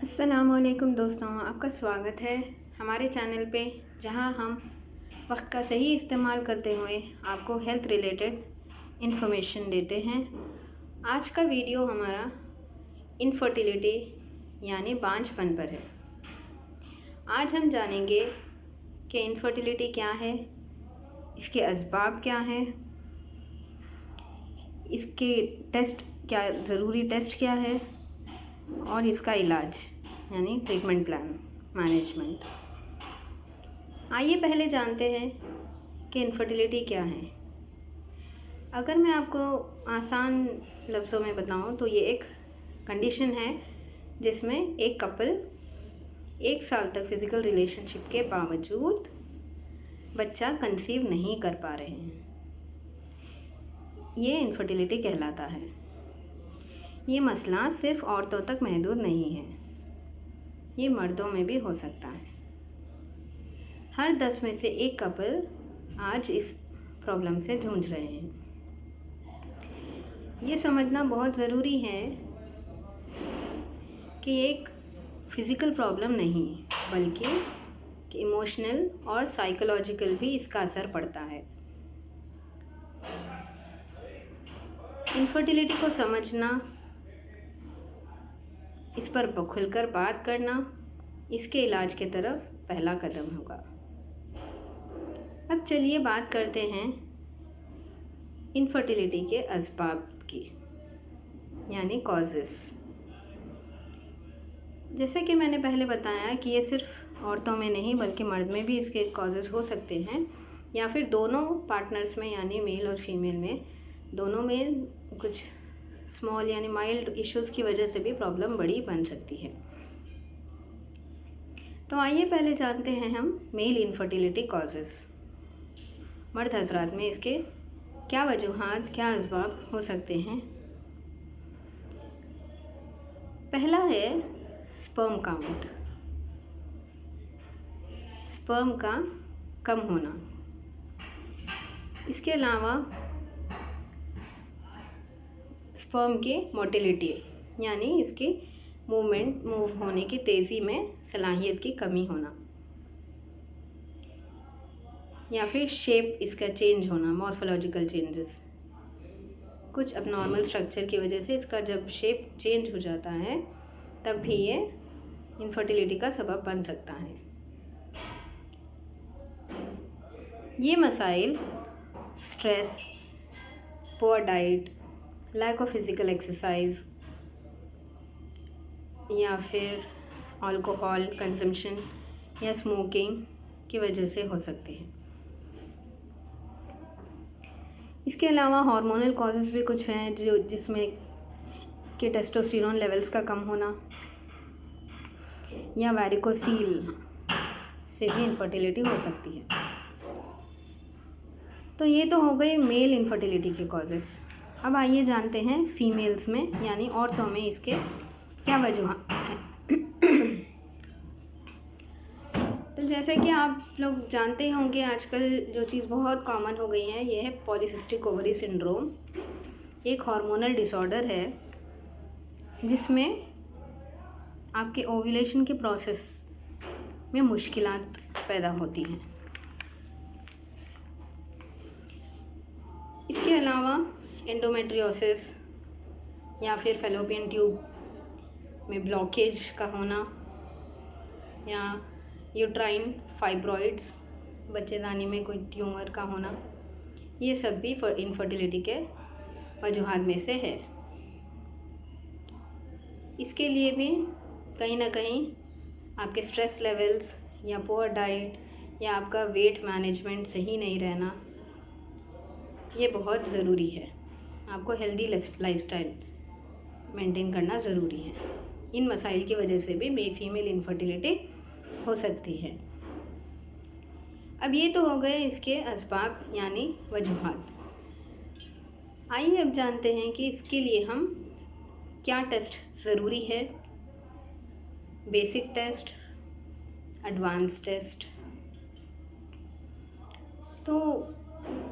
अस्सलामुअलैकुम दोस्तों, आपका स्वागत है हमारे चैनल पे, जहां हम वक्त का सही इस्तेमाल करते हुए आपको हेल्थ रिलेटेड इन्फॉर्मेशन देते हैं। आज का वीडियो हमारा इनफर्टिलिटी यानी बांझपन पर है। आज हम जानेंगे कि इनफर्टिलिटी क्या है, इसके असबाब क्या हैं, इसके टेस्ट क्या, ज़रूरी टेस्ट क्या है और इसका इलाज यानी ट्रीटमेंट प्लान मैनेजमेंट। आइए पहले जानते हैं कि इनफर्टिलिटी क्या है। अगर मैं आपको आसान लफ्ज़ों में बताऊं तो ये एक कंडीशन है जिसमें एक कपल 1 साल तक फ़िज़िकल रिलेशनशिप के बावजूद बच्चा कंसीव नहीं कर पा रहे हैं। ये इनफर्टिलिटी कहलाता है। ये मसला सिर्फ़ औरतों तक महदूद नहीं है, ये मर्दों में भी हो सकता है। हर 10 में से 1 कपल आज इस प्रॉब्लम से जूझ रहे हैं। ये समझना बहुत ज़रूरी है कि एक फ़िज़िकल प्रॉब्लम नहीं बल्कि इमोशनल और साइकोलॉजिकल भी इसका असर पड़ता है। इनफर्टिलिटी को समझना, इस पर खुलकर बात करना इसके इलाज की तरफ पहला कदम होगा। अब चलिए बात करते हैं इनफर्टिलिटी के असबाब की यानी कॉजेस। जैसे कि मैंने पहले बताया कि ये सिर्फ औरतों में नहीं बल्कि मर्द में भी इसके कॉजेस हो सकते हैं, या फिर दोनों पार्टनर्स में यानी मेल और फीमेल में दोनों में कुछ स्मॉल यानी माइल्ड इश्यूज़ की वजह से भी प्रॉब्लम बड़ी बन सकती है। तो आइए पहले जानते हैं हम मेल इनफर्टिलिटी कॉजेस। मर्द हजरात में इसके क्या वजूहात, क्या असबाब हो सकते हैं। पहला है स्पर्म काउंट, स्पर्म का कम होना। इसके अलावा स्पर्म की मोटिलिटी यानी इसकी मूव होने की तेज़ी में सलाहियत की कमी होना, या फिर शेप इसका चेंज होना, मॉर्फोलॉजिकल चेंजेस। कुछ अबनॉर्मल स्ट्रक्चर की वजह से इसका जब शेप चेंज हो जाता है तब भी ये इनफर्टिलिटी का सबब बन सकता है। ये मसाइल stress, poor diet, lack of physical exercise या फिर अल्कोहल कंजम्पशन या स्मोकिंग की वजह से हो सकते हैं। इसके अलावा हार्मोनल कॉजेज़ भी कुछ हैं जिसमें कि टेस्टोस्टेरोन लेवल्स का कम होना या वैरिकोसील से भी इनफर्टिलिटी हो सकती है। तो ये तो हो गई मेल इनफर्टिलिटी के कॉजेज़। अब आइए जानते हैं फीमेल्स में यानी औरतों में इसके क्या वजूहात हैं। तो जैसे कि आप लोग जानते होंगे, आजकल जो चीज़ बहुत कॉमन हो गई है ये है पॉलीसिस्टिक ओवरी सिंड्रोम। एक हार्मोनल डिसऑर्डर है जिसमें आपके ओव्यूलेशन के प्रोसेस में मुश्किलात पैदा होती हैं। इसके अलावा एंडोमेट्रियोसिस या फिर फैलोपियन ट्यूब में ब्लॉकेज का होना या यूट्राइन फाइब्रॉइड्स, बच्चेदानी में कोई ट्यूमर का होना, ये सब भी इनफर्टिलिटी के वजूहात में से है। इसके लिए भी कहीं ना कहीं आपके स्ट्रेस लेवल्स या पुअर डाइट या आपका वेट मैनेजमेंट सही नहीं रहना, ये बहुत ज़रूरी है। आपको हेल्दी लाइफस्टाइल मेंटेन करना ज़रूरी है। इन मसाइल की वजह से भी फीमेल इनफर्टिलिटी हो सकती है। अब ये तो हो गए इसके असबाब यानी वजूहात। आइए अब जानते हैं कि इसके लिए हम क्या टेस्ट ज़रूरी है। Basic test, advance test. तो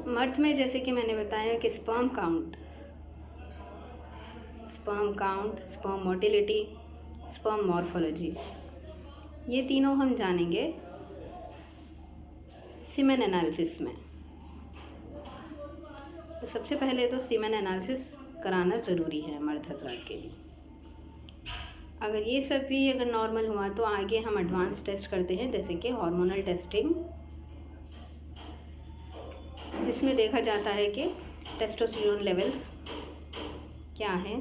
मर्द में जैसे कि मैंने बताया कि sperm count, sperm motility sperm morphology, ये तीनों हम जानेंगे सीमेन एनालिसिस में। तो सबसे पहले तो सीमेन एनालिसिस कराना ज़रूरी है मर्द हज़रात के लिए। अगर ये सब भी अगर नॉर्मल हुआ तो आगे हम एडवांस टेस्ट करते हैं, जैसे कि हार्मोनल टेस्टिंग, जिसमें देखा जाता है कि टेस्टोस्टेरोन लेवल्स क्या है,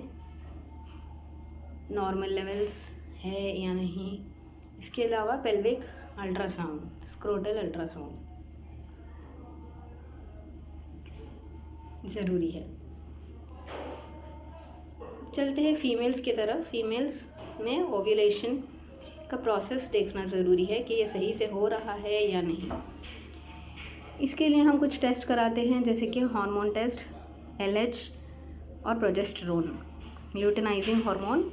नॉर्मल लेवल्स है या नहीं। इसके अलावा पेल्विक अल्ट्रासाउंड, स्क्रोटल अल्ट्रासाउंड ज़रूरी है। चलते हैं फीमेल्स की तरफ। फीमेल्स में ओव्यूलेशन का प्रोसेस देखना ज़रूरी है कि ये सही से हो रहा है या नहीं। इसके लिए हम कुछ टेस्ट कराते हैं, जैसे कि हार्मोन टेस्ट, LH और progesterone, luteinizing hormone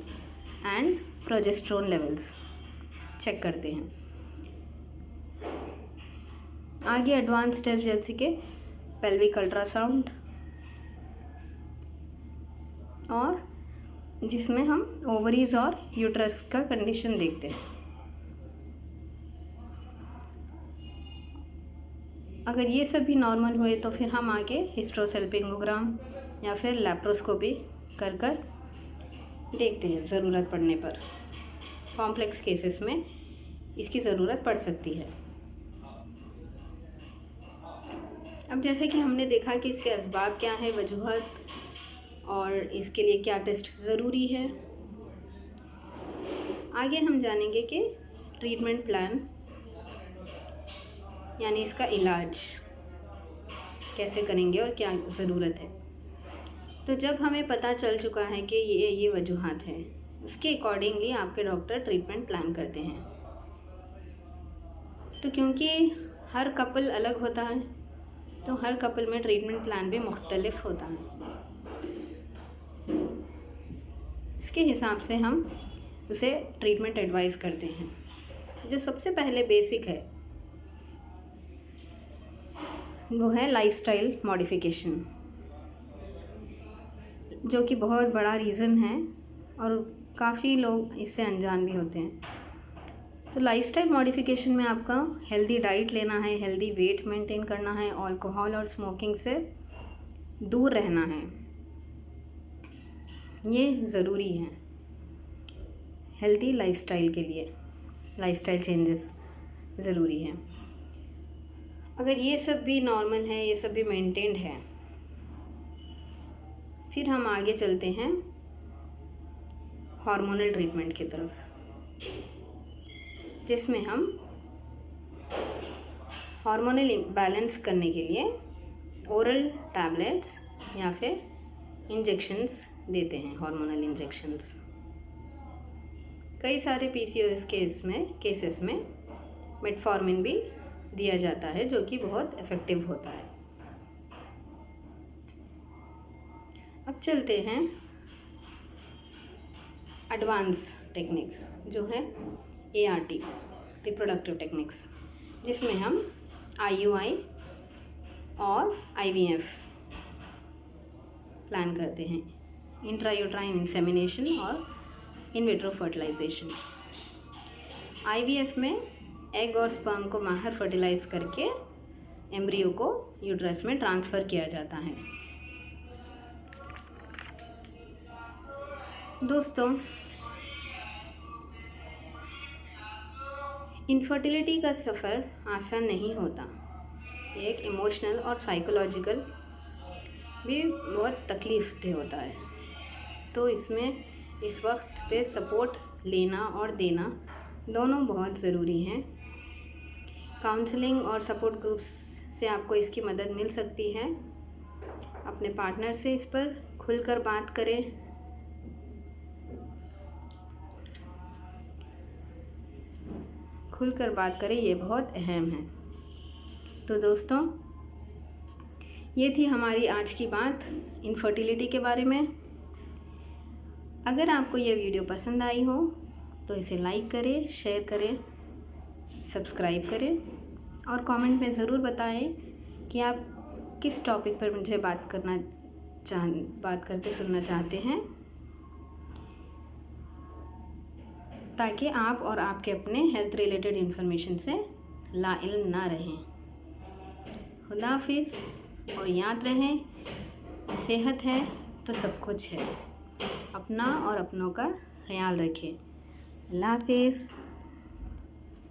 and progesterone levels check करते हैं। आगे एडवांस टेस्ट जैसे कि पेल्विक अल्ट्रासाउंड, और जिसमें हम ओवरीज और यूट्रस का कंडीशन देखते हैं। अगर ये सब भी नॉर्मल हुए तो फिर हम आगे हिस्ट्रोसेल्पिंगोग्राम या फिर लैप्रोस्कोपी कर देखते हैं ज़रूरत पड़ने पर। कॉम्प्लेक्स केसेस में इसकी ज़रूरत पड़ सकती है। अब जैसे कि हमने देखा कि इसके असबाब क्या है, वजूहत, और इसके लिए क्या टेस्ट ज़रूरी है। आगे हम जानेंगे कि ट्रीटमेंट प्लान यानी इसका इलाज कैसे करेंगे और क्या ज़रूरत है। तो जब हमें पता चल चुका है कि ये वजूहात है, उसके अकॉर्डिंगली आपके डॉक्टर ट्रीटमेंट प्लान करते हैं। तो क्योंकि हर कपल अलग होता है, तो हर कपल में ट्रीटमेंट प्लान भी मुख्तलिफ होता है। इसके हिसाब से हम उसे ट्रीटमेंट एडवाइस करते हैं। जो सबसे पहले बेसिक है वो है लाइफस्टाइल मॉडिफिकेशन, जो कि बहुत बड़ा रीज़न है और काफ़ी लोग इससे अनजान भी होते हैं। तो लाइफस्टाइल मॉडिफिकेशन में आपका हेल्दी डाइट लेना है, हेल्दी वेट मेंटेन करना है, अल्कोहल और स्मोकिंग से दूर रहना है, ये ज़रूरी है हेल्दी लाइफस्टाइल के लिए। लाइफस्टाइल चेंजेस ज़रूरी है। अगर ये सब भी नॉर्मल है, ये सब भी मेंटेन्ड है, फिर हम आगे चलते हैं हार्मोनल ट्रीटमेंट की तरफ, जिसमें हम हार्मोनल बैलेंस करने के लिए ओरल टैबलेट्स या फिर इंजेक्शंस देते हैं, हार्मोनल इंजेक्शंस। कई सारे PCOS केसेस में मेटफॉर्मिन भी दिया जाता है, जो कि बहुत इफ़ेक्टिव होता है। अब चलते हैं एडवांस टेक्निक, जो है ART, रिप्रोडक्टिव टेक्निक्स, जिसमें हम IUI और IVF प्लान करते हैं, इंट्रायूट्राइन इंसेमिनेशन और इन विट्रो फर्टिलाइजेशन। IVF में एग और स्पर्म को बाहर फर्टिलाइज करके एम्ब्रियो को यूट्रस में ट्रांसफ़र किया जाता है। दोस्तों, इनफर्टिलिटी का सफ़र आसान नहीं होता। ये एक इमोशनल और साइकोलॉजिकल भी बहुत तकलीफ़देह होता है। तो इसमें इस वक्त पे सपोर्ट लेना और देना दोनों बहुत ज़रूरी हैं। काउंसलिंग और सपोर्ट ग्रुप्स से आपको इसकी मदद मिल सकती है। अपने पार्टनर से इस पर खुलकर बात करें। खुलकर बात करें, ये बहुत अहम है। तो दोस्तों, ये थी हमारी आज की बात इनफर्टिलिटी के बारे में। अगर आपको यह वीडियो पसंद आई हो तो इसे लाइक करें, शेयर करें, सब्सक्राइब करें और कमेंट में ज़रूर बताएं कि आप किस टॉपिक पर मुझे बात करते सुनना चाहते हैं। ताकि आप और आपके अपने हेल्थ रिलेटेड इन्फॉर्मेशन से लाइल्म ना रहें। खुदा हाफिज़। और याद रहें, सेहत है तो सब कुछ है। अपना और अपनों का ख्याल रखें। अल्लाह हाफिज़।